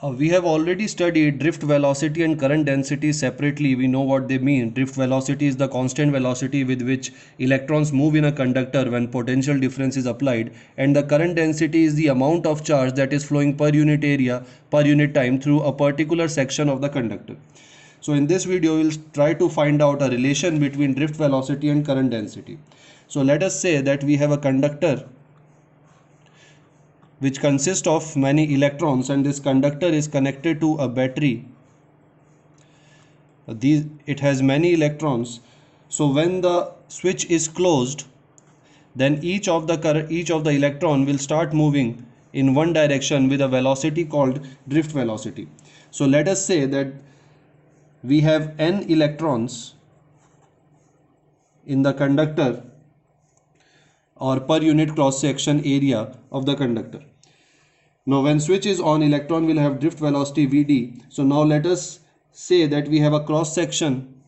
We have already studied drift velocity and current density separately. We know what they mean. Drift velocity is the constant velocity with which electrons move in a conductor when potential difference is applied, and the current density is the amount of charge that is flowing per unit area per unit time through a particular section of the conductor. So in this video, we'll try to find out a relation between drift velocity and current density. So let us say that we have a conductor which consists of many electrons, and this conductor is connected to a battery. It has many electrons. So when the switch is closed, then each of the electron will start moving in one direction with a velocity called drift velocity. So let us say that we have n electrons in the conductor, or per unit cross section area of the conductor. Now when switch is on, electron will have drift velocity Vd. So now let us say that we have a cross section.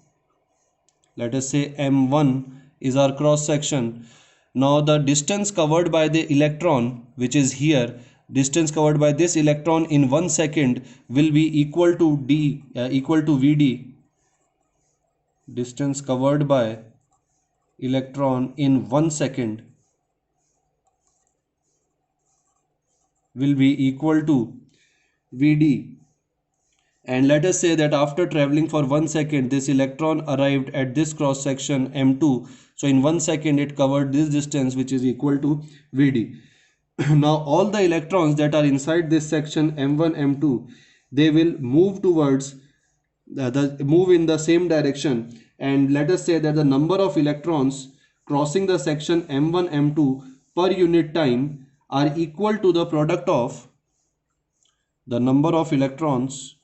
Let us say M1 is our cross section. Now the distance covered by the electron, which is here, distance covered by this electron in 1 second will be equal to Vd. Distance covered by electron in 1 second will be equal to Vd. And let us say that after traveling for 1 second, this electron arrived at this cross section M2. So in 1 second it covered this distance, which is equal to Vd. Now all the electrons that are inside this section M1, M2, they will move towards move in the same direction. And let us say that the number of electrons crossing the section M1, M2 per unit time are equal to the product of the number of electrons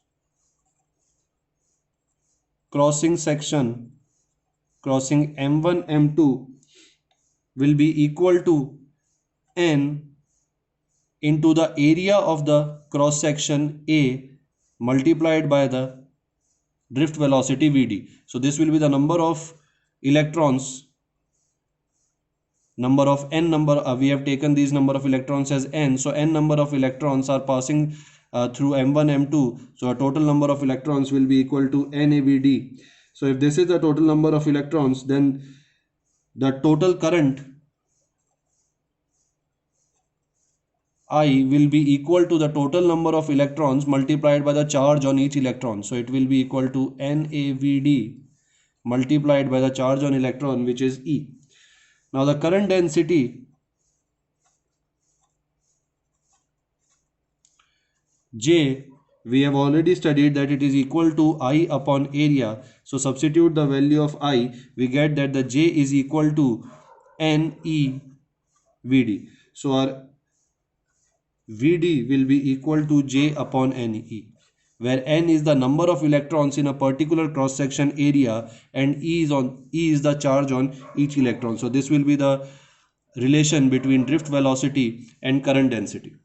crossing M1, M2 will be equal to n into the area of the cross section A multiplied by the drift velocity Vd. So this will be the number of electrons, we have taken these number of electrons as n. So n number of electrons are passing through M1, M2. So a total number of electrons will be equal to NAVD. So if this is the total number of electrons, then the total current I will be equal to the total number of electrons multiplied by the charge on each electron. So it will be equal to NAVD multiplied by the charge on electron, which is E. Now the current density J, we have already studied that it is equal to I upon area. So substitute the value of I, we get that the J is equal to NEVD. So our Vd will be equal to J upon Ne, where N is the number of electrons in a particular cross section area and E is the charge on each electron. So this will be the relation between drift velocity and current density.